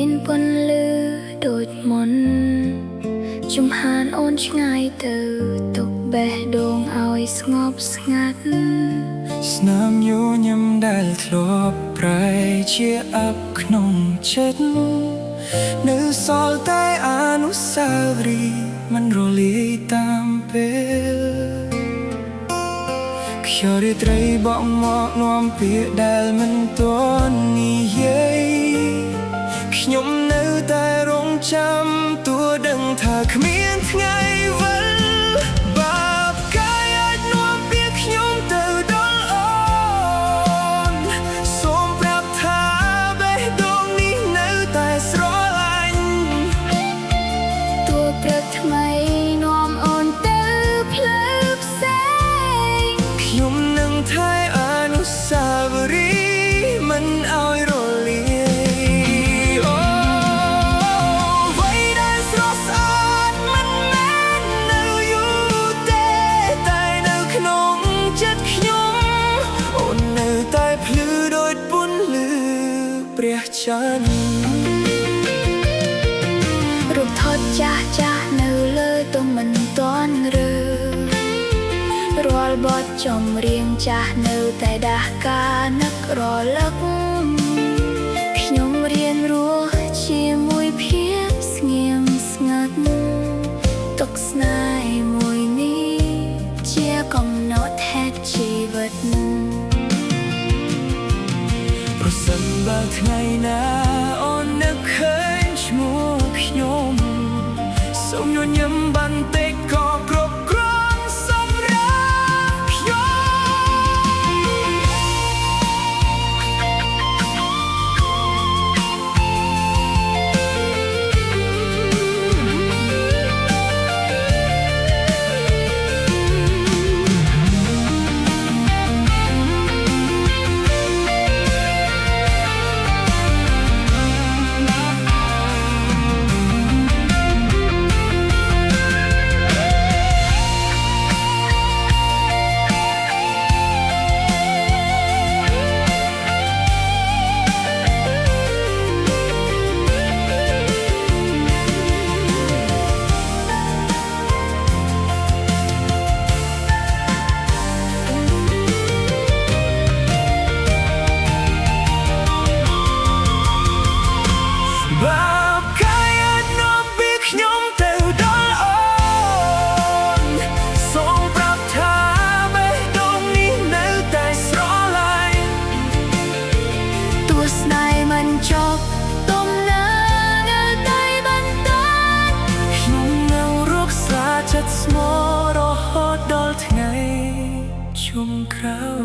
មានពន្លឺដូចមុនជំហានអូនឆ្ងាយទៅទុកបេះដូងឲ្យស្ងប់ស្ងាត់ស្នាមញញឹមដែលធ្លាប់ប្រែជាអបក្នុងចិត្តនៅសល់តែអនុស្សាវរីយ៍មិនរលាយតាមពេលខ្យល់រាត្រីបក់មកនាំពាក្យដែលមិនទាន់និយាយខ្ញុំនៅតែរងចាំទោះដឹងថាគ្មានថ្ងៃវិលបាបកាយអាចនាំពាក្យខ្ញុំទៅដល់អូនសូមប្រាប់ថាបេះដូងនេះនៅតែស្រឡាញ់ទោះព្រឹកថ្មីនាំអូនទៅផ្លូវផ្សេងខ្ញុំនឹងថែអនុស្សាវរីយ៍មិនឲ្យរលាយព្រះច័ន្ទរូបថតចាស់នៅលើទុំមិនទាន់រើរាល់បទចម្រៀងចាស់នៅតែដាស់ការនឹករលឹកខ្ញុំរៀនរស់ជាមួយភាពស្ងៀមស្ងាត់ទុកស្នេហ៍មួយនេះជាកំណត់ហេតុជីវិតប្រសិនបើថ្ងៃណាអូននឹកឃើញឈ្មោះខ្ញុំសូមញញឹមបន្តិចក៏គ្រប់គ្រាន់សម្រាប់ខ្ញុំចប់ទំនឹងតែបន្តខ្ញុំនឹងរក្សាចិត្តស្មោះរហូតដល់ថ្ងៃជុំក្រោយ